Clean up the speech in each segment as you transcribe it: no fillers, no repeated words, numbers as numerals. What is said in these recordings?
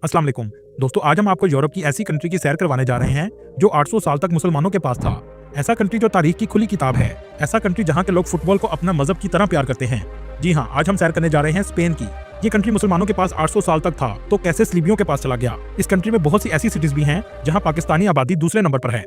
अस्सलाम वालेकुम। दोस्तों, आज हम आपको यूरोप की ऐसी कंट्री की सैर करवाने जा रहे हैं जो 800 साल तक मुसलमानों के पास था। ऐसा कंट्री जो तारीख की खुली किताब है। ऐसा कंट्री जहां के लोग फुटबॉल को अपना मजहब की तरह प्यार करते हैं। जी हाँ, आज हम सैर करने जा रहे हैं स्पेन की। ये कंट्री मुसलमानों के पास 800 साल तक था, तो कैसे सलीबियों के पास चला गया। इस कंट्री में बहुत सी ऐसी सिटीज भी हैं जहाँ पाकिस्तानी आबादी दूसरे नंबर पर है।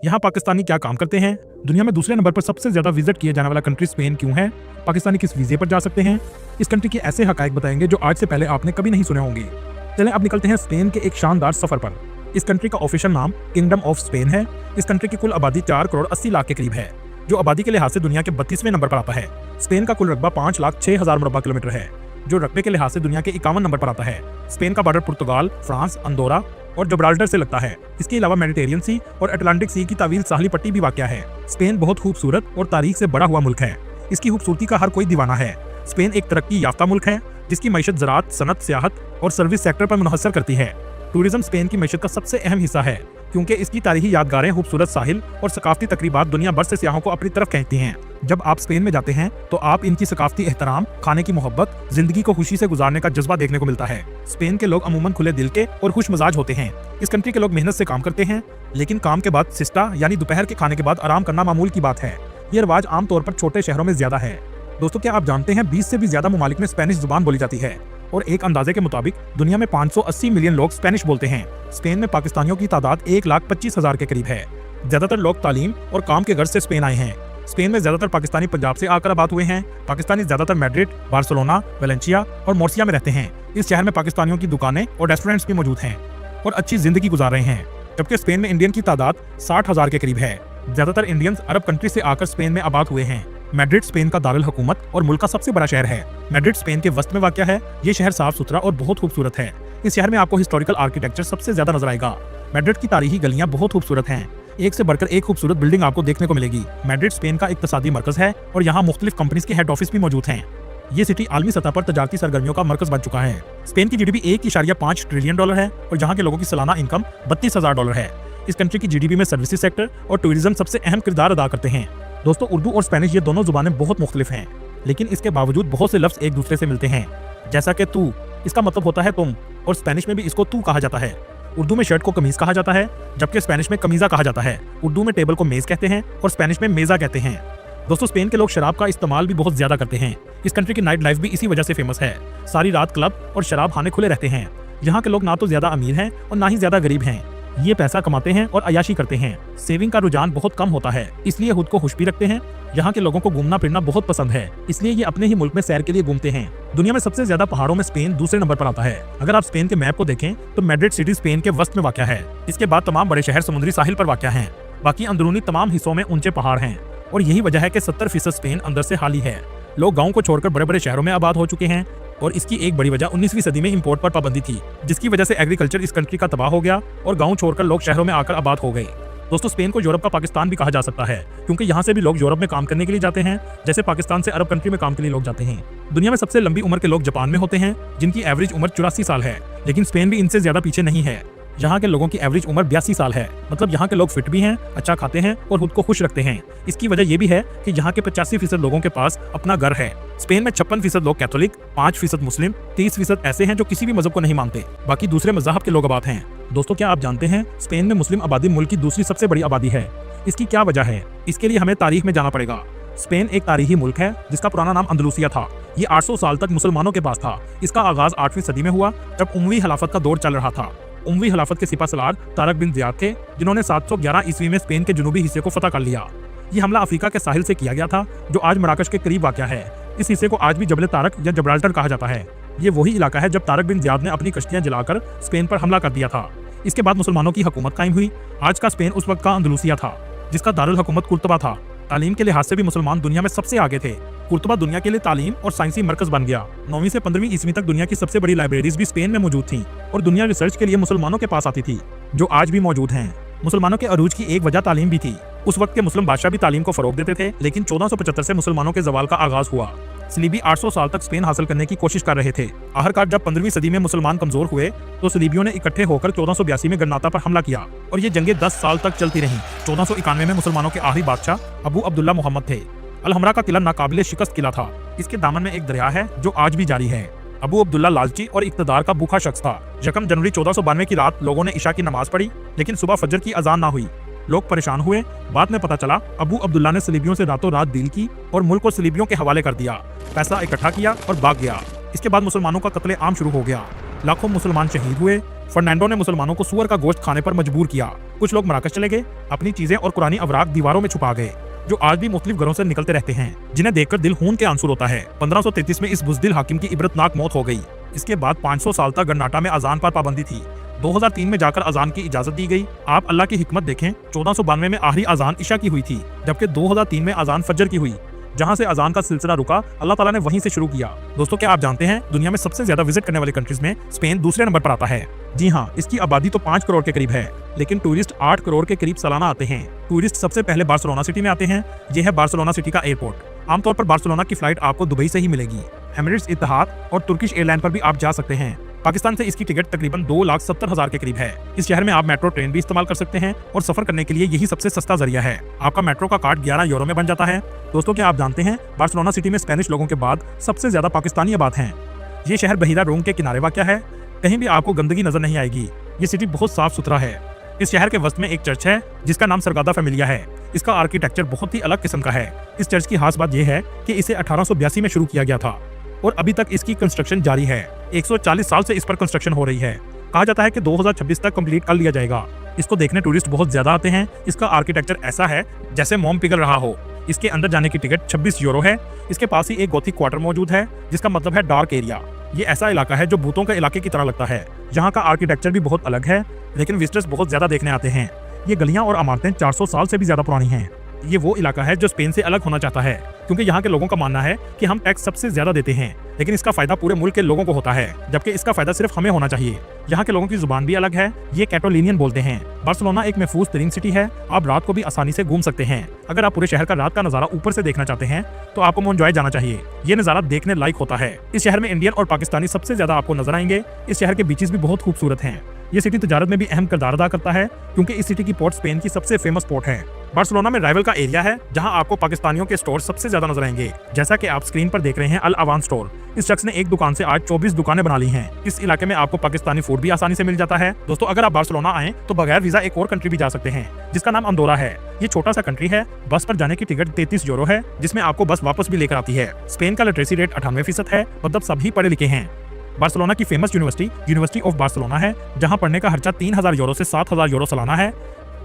यहाँ पाकिस्तानी क्या काम करते हैं, दुनिया में दूसरे नंबर पर सबसे ज्यादा विजिट किया जाने वाला कंट्री स्पेन क्यों है, पाकिस्तानी किस वीजे पर जा सकते हैं, इस कंट्री के ऐसे हकायक बताएंगे जो आज से पहले आपने कभी नहीं सुने होंगे। चलें अब निकलते हैं स्पेन के एक शानदार सफर पर। इस कंट्री का ऑफिशियल नाम किंगडम ऑफ स्पेन है। इस कंट्री की कुल आबादी 4 करोड़ 80 लाख के करीब है, जो आबादी के लिहाज से दुनिया के 32वें नंबर पर आता है। स्पेन का कुल रकबा 5,06,000 मुरब्बा किलोमीटर है, जो रकबे के लिहाज से दुनिया के 51 नंबर पर आता है। स्पेन का बॉर्डर पुर्तगाल, फ्रांस, अंदोरा और जब्राल्टर से लगता है। इसके अलावा मेडिटेरियन सी और अटलांटिक सी की तवील साहली पट्टी भी वाक़या है। स्पेन बहुत खूबसूरत और तारीख से बड़ा हुआ मुल्क है। इसकी खूबसूरती का हर कोई दीवाना है। स्पेन एक तरक्की याफ्ता मुल्क है जिसकी मईशत ज़राअत, सनत, सियाहत और सर्विस सेक्टर पर मुनहसर करती है। टूरिज्म स्पेन की मईशत का सबसे अहम हिस्सा है, क्योंकि इसकी तारीखी यादगारें, खूबसूरत साहिल और सकाफती तकरीबात दुनिया भर से सियाहों को अपनी तरफ खींचती हैं। जब आप स्पेन में जाते हैं तो आप इनकी सकाफती एहतराम, खाने की मोहब्बत, जिंदगी को खुशी से गुजारने का जज्बा देखने को मिलता है। स्पेन के लोग अमूमन खुले दिल के और खुश मिजाज होते हैं। इस कंट्री के लोग मेहनत से काम करते हैं, लेकिन काम के बाद सिस्टा यानी दोपहर के खाने के बाद आराम करना मामूल की बात है। ये रिवाज आमतौर पर छोटे शहरों में ज्यादा है। दोस्तों, क्या आप जानते हैं 20 से भी ज्यादा ममालिक में स्पेनिश जुबान बोली जाती है और एक अंदाजे के मुताबिक दुनिया में 580 मिलियन लोग स्पेनिश बोलते हैं। स्पेन में पाकिस्तानियों की तादाद 1,25,000 के करीब है। ज्यादातर लोग तालीम और काम के गर्ज से स्पेन आए हैं। स्पेन में ज्यादातर पाकिस्तानी पंजाब से आकर आबाद हुए हैं। पाकिस्तानी ज्यादातर मैड्रिड, बार्सिलोना, वेलेंसिया और मोर्सिया में रहते हैं। इस शहर में पाकिस्तानियों की दुकानें और रेस्टोरेंट्स भी मौजूद हैं और अच्छी जिंदगी गुजार रहे हैं। जबकि स्पेन में इंडियन की तादाद 60,000 के करीब है। ज्यादातर इंडियंस अरब कंट्री से आकर स्पेन में आबाद हुए हैं। मैड्रिड स्पेन का दारुल हुकूमत और मुल्क का सबसे बड़ा शहर है। मैड्रिड स्पेन के वस्त में वाक़या है। ये शहर साफ सुथरा और बहुत खूबसूरत है। इस शहर में आपको हिस्टोरिकल आर्किटेक्चर सबसे ज्यादा नजर आएगा। मैड्रिड की तारीखी गलियां बहुत खूबसूरत हैं। एक से बढ़कर एक खूबसूरत बिल्डिंग आपको देखने को मिलेगी। मैड्रिड स्पेन का इक्तिसादी मरकज है और यहाँ मुख्तलिफ कंपनीज के हेड ऑफिस भी मौजूद हैं। ये सिटी आलमी सतह पर तजारती सरगर्मियों का मरकज बन चुका है। स्पेन की जीडीपी $1.5 ट्रिलियन है और यहाँ के लोगों की सालाना इनकम $32,000 है। इस कंट्री की जीडीपी में सर्विसेज सेक्टर और टूरिज्म सबसे अहम किरदार अदा करते हैं। दोस्तों, उर्दू और स्पेनिश ये दोनों जुबानें बहुत मुख्तलिफ हैं, लेकिन इसके बावजूद बहुत से लफ्ज एक दूसरे से मिलते हैं। जैसा कि तू, इसका मतलब होता है तुम, और स्पेनिश में भी इसको तू कहा जाता है। उर्दू में शर्ट को कमीज कहा जाता है, जबकि स्पेनिश में कमीजा कहा जाता है। उर्दू में टेबल को मेज कहते हैं और स्पेनिश में मेजा कहते हैं। दोस्तों, स्पेन के लोग शराब का इस्तेमाल भी बहुत ज्यादा करते हैं। इस कंट्री की नाइट लाइफ भी इसी वजह से फेमस है। सारी रात क्लब और शराब खाने खुले रहते हैं। यहाँ के लोग ना तो ज्यादा अमीर हैं और ना ही ज्यादा गरीब हैं। ये पैसा कमाते हैं और अयाशी करते हैं। सेविंग का रुझान बहुत कम होता है, इसलिए खुद को खुश भी रखते हैं। यहाँ के लोगों को घूमना फिरना बहुत पसंद है, इसलिए ये अपने ही मुल्क में सैर के लिए घूमते हैं। दुनिया में सबसे ज्यादा पहाड़ों में स्पेन दूसरे नंबर पर आता है। अगर आप स्पेन के मैप को देखें तो मैड्रिड सिटी स्पेन के वस्त में वाक़या है। इसके बाद तमाम बड़े शहर समुद्री साहिल पर वाक़या हैं। बाकी अंदरूनी तमाम हिस्सों में ऊंचे पहाड़ हैं और यही वजह है कि 70% स्पेन अंदर से खाली है। लोग गाँव को छोड़कर बड़े बड़े शहरों में आबाद हो चुके हैं और इसकी एक बड़ी वजह 19वीं सदी में इंपोर्ट पर पाबंदी थी, जिसकी वजह से एग्रीकल्चर इस कंट्री का तबाह हो गया और गांव छोड़कर लोग शहरों में आकर आबाद हो गए। दोस्तों, स्पेन को यूरोप का पाकिस्तान भी कहा जा सकता है, क्योंकि यहाँ से भी लोग यूरोप में काम करने के लिए जाते हैं, जैसे पाकिस्तान से अरब कंट्री में काम के लिए लोग जाते हैं। दुनिया में सबसे लंबी उम्र के लोग जापान में होते हैं, जिनकी एवरेज उम्र 84 साल है, लेकिन स्पेन भी इनसे ज्यादा पीछे नहीं है। यहाँ के लोगों की एवरेज उम्र 82 साल है। मतलब यहाँ के लोग फिट भी हैं, अच्छा खाते हैं और खुद को खुश रखते हैं। इसकी वजह यह भी है कि यहाँ के 85% लोगों के पास अपना घर है। स्पेन में 56% लोग कैथोलिक, 5% मुस्लिम, 30% ऐसे हैं जो किसी भी मजहब को नहीं मानते। बाकी दूसरे मजहब के लोग आबाद हैं। दोस्तों, क्या आप जानते हैं स्पेन में मुस्लिम आबादी मुल्क की दूसरी सबसे बड़ी आबादी है। इसकी क्या वजह है? इसके लिए हमें तारीख में जाना पड़ेगा। स्पेन एक तारीखी मुल्क है जिसका पुराना नाम अंदलूसिया था। ये 800 साल तक मुसलमानों के पास था। इसका आगाज 8वीं सदी में हुआ, जब उमवी खिलाफत का दौर चल रहा था। उमवी खिलाफत के सिपहसालार तारक बिन ज़ियाद थे, जिन्होंने 711 ईस्वी में स्पेन के जनूबी हिस्से को फतह कर लिया। ये हमला अफ्रीका के साहिल से किया गया था, जो आज मराकश के करीब वाक़या है। इस हिस्से को आज भी जबल तारक या जब्राल्टर कहा जाता है। ये वही इलाका है जब तारक बिन ज़ियाद ने अपनी कश्तियां जलाकर स्पेन पर हमला कर दिया था। इसके बाद मुसलमानों की हुकूमत कायम हुई। आज का स्पेन उस वक्त का अंदलूसिया था, जिसका दारुल हुकूमत कुर्तबा था। तालीम के लिहाज से भी मुसलमान दुनिया में सबसे आगे थे। कुर्तबा दुनिया के लिए तालीम और साइंसी मरकज बन गया। 9वीं से 15वीं ईस्वी तक दुनिया की सबसे बड़ी लाइब्रेरीज भी स्पेन में मौजूद थीं और दुनिया रिसर्च के लिए मुसलमानों के पास आती थी, जो आज भी मौजूद हैं। मुसलमानों के अरूज की एक वजह तालीम भी थी। उस वक्त के मुस्लिम बादशाह भी तालीम को फरोग देते थे, लेकिन 1475 से मुसलमानों के जवाल का आगाज हुआ। सलीबी 800 साल तक स्पेन हासिल करने की कोशिश कर रहे थे। आखिरकार जब 15वीं सदी में मुसलमान कमजोर हुए तो सलीबियों ने इकट्ठे होकर 1482 में गरनाता पर हमला किया और ये जंगें 10 साल तक चलती रहीं। 1491 में मुसलमानों के आखिरी बादशाह अबू अब्दुल्ला मोहम्मद थे। अल हमरा का किला नाकाबिले शिकस्त किला था। इसके दामन में एक दरिया है जो आज भी जारी है। अबू अब्दुल्ला लालची और इक्तदार का भूखा शख्स था। यकम जनवरी 1492 की रात लोगों ने इशा की नमाज पढ़ी, लेकिन सुबह फजर की अजान ना हुई। लोग परेशान हुए। बाद में पता चला अबू अब्दुल्ला ने सलीबियों से रातों रात डील की और मुल्क को सलीबियों के हवाले कर दिया, पैसा इकट्ठा किया और भाग गया। इसके बाद मुसलमानों का कत्ले आम शुरू हो गया। लाखों मुसलमान शहीद हुए। फर्नांडो ने मुसलमानों को सुअर का गोश्त खाने पर मजबूर किया। कुछ लोग मराकश चले गए, अपनी चीजें और कुरानी अवराक दीवारों में छुपा गए, जो आज भी मुख्तलिफ घरों से निकलते रहते हैं, जिन्हें देखकर दिल खून के आंसू रोता है। 1533 में इस बुज़दिल हाकिम की इबरतनाक मौत हो गई। इसके बाद 500 साल तक गन्नाटा में अजान पर पाबंदी थी। 2003 में जाकर अजान की इजाजत दी गई। आप अल्लाह की हिकमत देखें, 1492 में आखिरी अजान इशा की हुई थी, जबकि 2003 में अजान फजर की हुई। जहां से अजान का सिलसिला रुका, अल्लाह ताला ने वहीं से शुरू किया। दोस्तों, क्या आप जानते हैं दुनिया में सबसे ज्यादा विजिट करने वाली कंट्रीज में स्पेन दूसरे नंबर पर आता है? जी हाँ, इसकी आबादी तो 5 करोड़ के करीब है, लेकिन टूरिस्ट 8 करोड़ के करीब सालाना आते हैं। टूरिस्ट सबसे पहले बार्सिलोना सिटी में आते हैं। यह है बार्सिलोना सिटी का एयरपोर्ट। आमतौर पर बार्सिलोना की फ्लाइट आपको दुबई से ही मिलेगी। एमिरेट्स, इत्तेहाद और तुर्किश एयरलाइन पर भी आप जा सकते हैं। पाकिस्तान से इसकी टिकट तकरीबन 2,70,000 के करीब है। इस शहर में आप मेट्रो ट्रेन भी इस्तेमाल कर सकते हैं और सफर करने के लिए यही सबसे सस्ता जरिया है। आपका मेट्रो का कार्ड 11 यूरो में बन जाता है। दोस्तों, क्या आप जानते हैं बार्सिलोना सिटी में स्पेनिश लोगों के बाद सबसे ज्यादा पाकिस्तानी आबाद हैं। ये शहर बहीरा रोम के किनारे वाक़या है। कहीं भी आपको गंदगी नजर नहीं आएगी। ये सिटी बहुत साफ सुथरा है। इस शहर के वस्त में एक चर्च है जिसका नाम सरगादा फैमिलिया है। इसका आर्किटेक्चर बहुत ही अलग किस्म का है। इस चर्च की खास बात यह है कि इसे 1882 में शुरू किया गया था और अभी तक इसकी कंस्ट्रक्शन जारी है। 140 साल से इस पर कंस्ट्रक्शन हो रही है। कहा जाता है कि 2026 तक कंप्लीट कर लिया जाएगा। इसको देखने टूरिस्ट बहुत ज्यादा आते हैं। इसका आर्किटेक्चर ऐसा है जैसे मोम पिघल रहा हो। इसके अंदर जाने की टिकट 26 यूरो है। इसके पास ही एक गोथिक क्वार्टर मौजूद है, जिसका मतलब है डार्क एरिया। ये ऐसा इलाका है जो भूतों के इलाके की तरह लगता है। यहाँ का आर्किटेक्चर भी बहुत अलग है, लेकिन विजिटर्स बहुत ज्यादा देखने आते हैं। ये गलियां और इमारतें 400 साल से भी ज्यादा पुरानी हैं। ये वो इलाका है जो स्पेन से अलग होना चाहता है, क्योंकि यहाँ के लोगों का मानना है कि हम टैक्स सबसे ज्यादा देते हैं, लेकिन इसका फायदा पूरे मुल्क के लोगों को होता है, जबकि इसका फायदा सिर्फ हमें होना चाहिए। यहाँ के लोगों की जुबान भी अलग है। ये कैटोलिनियन बोलते हैं। बार्सिलोना एक महफूज तरीन सिटी है। आप रात को भी आसानी से घूम सकते हैं। अगर आप पूरे शहर का रात का नजारा ऊपर से देखना चाहते हैं तो आपको मोन्जॉय जाना चाहिए। ये नजारा देखने लायक होता है। इस शहर में इंडियन और पाकिस्तानी सबसे ज्यादा आपको नजर आएंगे। इस शहर के बीचेस भी बहुत खूबसूरत हैं। ये सिटी तजारत में भी अहम किरदार अदा करता है, क्योंकि इस सिटी की पोर्ट स्पेन की सबसे फेमस पोर्ट है। बार्सिलोना में राइवल का एरिया है, जहां आपको पाकिस्तानियों के स्टोर सबसे ज्यादा नजर आएंगे, जैसा कि आप स्क्रीन पर देख रहे हैं अल अवान स्टोर। इस शख्स ने एक दुकान से आज 24 दुकानें बना ली हैं। इस इलाके में आपको पाकिस्तानी फूड भी आसानी से मिल जाता है। दोस्तों, अगर आप बार्सिलोना आएं तो बगैर वीजा एक और कंट्री भी जा सकते हैं, जिसका नाम अंदोरा है। ये छोटा सा कंट्री है। बस पर जाने की टिकट 33 यूरो है, जिसमें आपको बस वापस भी लेकर आती है। स्पेन का लिटरेसी रेट 98% है, मतलब सभी पढ़े लिखे हैं। बार्सिलोना की फेमस यूनिवर्सिटी ऑफ बार्सिलोना है, जहां पढ़ने का खर्चा 3000 यूरो से 7000 यूरो सालाना है।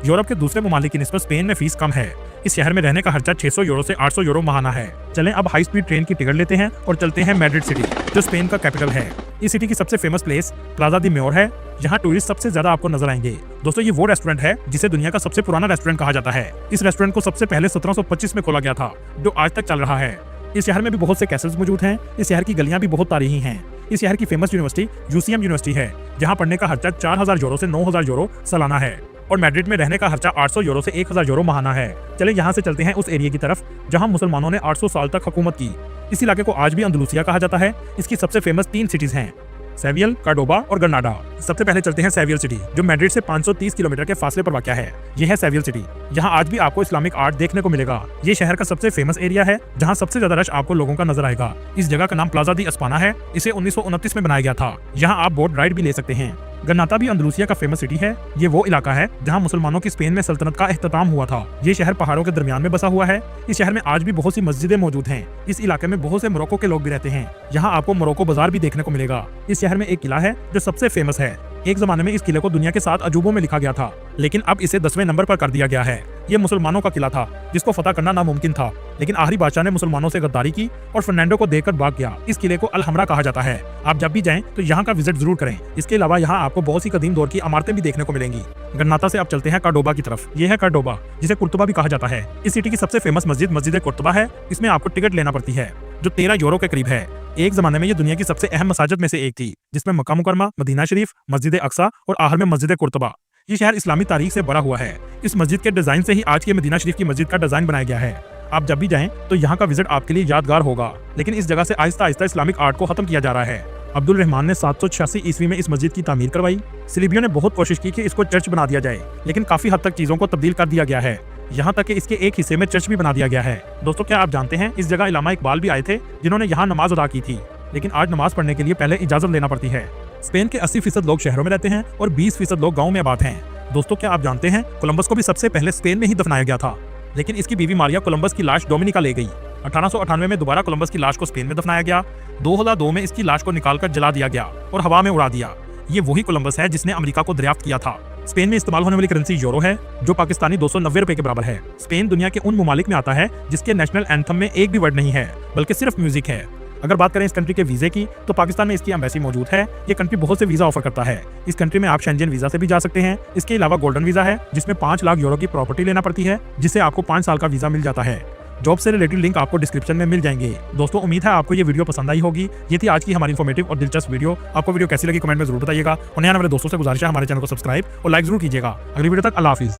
यूरोप के दूसरे ममालिक की निस्बत स्पेन में फीस कम है। इस शहर में रहने का खर्चा 600 यूरो से 800 यूरो माहाना है। चलें अब हाई स्पीड ट्रेन की टिकट लेते हैं और चलते हैं मैड्रिड सिटी, जो स्पेन का कैपिटल है। इस सिटी की सबसे फेमस प्लेस प्लाजा दी मेयोर है, जहां टूरिस्ट सबसे ज्यादा आपको नजर आएंगे। दोस्तों, ये वो रेस्टोरेंट है जिसे दुनिया का सबसे पुराना रेस्टोरेंट कहा जाता है। इस रेस्टोरेंट को सबसे पहले 1725 में खोला गया था, जो आज तक चल रहा है। इस शहर में भी बहुत से कैसल्स मौजूद हैं। इस शहर की गलियां भी बहुत तारीखी हैं। इस शहर की फेमस यूनिवर्सिटी यूसीएम यूनिवर्सिटी है, जहां पढ़ने का खर्चा 4000 यूरो से 9000 यूरो सालाना है, और मैड्रिड में रहने का खर्चा 800 यूरो से 1000 यूरो माहाना है। चले यहाँ से चलते हैं उस एरिया की तरफ जहाँ मुसलमानों ने 800 साल तक हुकूमत की। इस इलाके को आज भी अंदलूसिया कहा जाता है। इसकी सबसे फेमस 3 सिटीज हैं, सेवियल, कार्डोबा और ग्रनाडा। सबसे पहले चलते हैं सेवियल सिटी, जो मैड्रिड से 530 किलोमीटर के फासले पर वाक़या है। यह है सेवियल सिटी। यहाँ आज भी आपको इस्लामिक आर्ट देखने को मिलेगा। ये शहर का सबसे फेमस एरिया है, जहाँ सबसे ज्यादा रश आपको लोगों का नजर आएगा। इस जगह का नाम प्लाजा दी अस्पाना है। इसे 1929 में बनाया गया था। यहाँ आप बोट राइड भी ले सकते हैं। ग्रनाता भी अंदलूसिया का फेमस सिटी है। ये वो इलाका है जहाँ मुसलमानों की स्पेन में सल्तनत का एहतमाम हुआ था। ये शहर पहाड़ों के दरमियान में बसा हुआ है। इस शहर में आज भी बहुत सी मस्जिदें मौजूद हैं। इस इलाके में बहुत से मोरक्को के लोग भी रहते हैं। यहाँ आपको मोरक्को बाजार भी देखने को मिलेगा। इस शहर में एक किला है जो सबसे फेमस है। एक जमाने में इस किले को दुनिया के 7 अजूबों में लिखा गया था, लेकिन अब इसे 10वें नंबर पर कर दिया गया है। ये मुसलमानों का किला था, जिसको फतह करना नामुमकिन था, लेकिन आखिरी बादशाह ने मुसलमानों से गद्दारी की और फर्नांडो को देकर भाग गया। इस किले को अल हमरा कहा जाता है। आप जब भी जाएं तो यहाँ का विजिट जरूर करें। इसके अलावा यहाँ आपको बहुत सी कदीम दौर की इमारतें भी देखने को मिलेंगी। ग्रनाता से आप चलते हैं कार्डोबा की तरफ। ये है कार्डोबा, जिसे कुर्तुबा भी कहा जाता है। इस सिटी की सबसे फेमस मस्जिद कुर्तुबा है। इसमें आपको टिकट लेना पड़ती है, जो 13 यूरो के करीब है। एक जमाने में ये दुनिया की सबसे अहम मसाजिद में से एक थी, जिसमें मक्का मुकरमा, मदीना शरीफ, मस्जिद अक्सा और आखिर में मस्जिद कुर्तुबा। ये शहर इस्लामी तारीख से भरा हुआ है। इस मस्जिद के डिजाइन से ही आज की मदीना शरीफ की मस्जिद का डिजाइन बनाया गया है। आप जब भी जाएं तो यहाँ का विजिट आपके लिए यादगार होगा, लेकिन इस जगह से आहिस्ता आहिस्ता इस्लामिक आर्ट को खत्म किया जा रहा है। अब्दुल रहमान ने 786 ईस्वी में इस मस्जिद की तामीर करवाई। सलीबियों ने बहुत कोशिश की कि इसको चर्च बना दिया जाए, लेकिन काफी हद तक चीजों को तब्दील कर दिया गया है। यहाँ तक कि इसके एक हिस्से में चर्च भी बना दिया गया है। दोस्तों, क्या आप जानते हैं इस जगह इलामा इकबाल भी आए थे, जिन्होंने यहाँ नमाज अदा की थी। लेकिन आज नमाज पढ़ने के लिए पहले इजाजत लेना पड़ती है। स्पेन के 80% लोग शहरों में रहते हैं और 20% लोग गाँव में आबाद हैं। दोस्तों, क्या आप जानते हैं कोलंबस को भी सबसे पहले स्पेन में ही दफनाया गया था, लेकिन इसकी बीवी मारिया कोलंबस की लाश डोमिनिका ले गई। 1898 में दोबारा कोलंबस की लाश को स्पेन में दफनाया गया। 2002 में इसकी लाश को निकालकर जला दिया गया और हवा में उड़ा दिया। ये वही कोलंबस है जिसने अमेरिका को दरियाफ्त किया था। स्पेन में इस्तेमाल होने वाली करेंसी यूरो है, जो पाकिस्तानी 290 रुपए के बराबर है। स्पेन दुनिया के उन ममालिक में आता है जिसके नेशनल एंथम में एक भी वर्ड नहीं है, बल्कि सिर्फ म्यूजिक है। अगर बात करें इस कंट्री के वीजे की, तो पाकिस्तान में इसकी एम्बेसी मौजूद है। ये कंट्री बहुत से वीजा ऑफर करता है। इस कंट्री में आप शेंजन वीजा से भी जा सकते हैं। इसके अलावा गोल्डन वीजा है, जिसमें 5 लाख यूरो की प्रॉपर्टी लेना पड़ती है, जिससे आपको 5 साल का वीजा मिल जाता है। जॉब से रिलेटेड लिंक आपको डिस्क्रिप्शन में मिल जाएंगे। दोस्तों, उम्मीद है आपको ये वीडियो पसंद आई होगी। ये थी आज की हमारी इन्फॉर्मेटिव और दिलचस्प वीडियो। आपको वीडियो कैसी लगी कमेंट में जरूर बताइएगा और नया मेरे दोस्तों से गुजारिश है हमारे चैनल को सब्सक्राइब और लाइक जरूर कीजिएगा। अगली वीडियो तक अल्लाह हाफिज।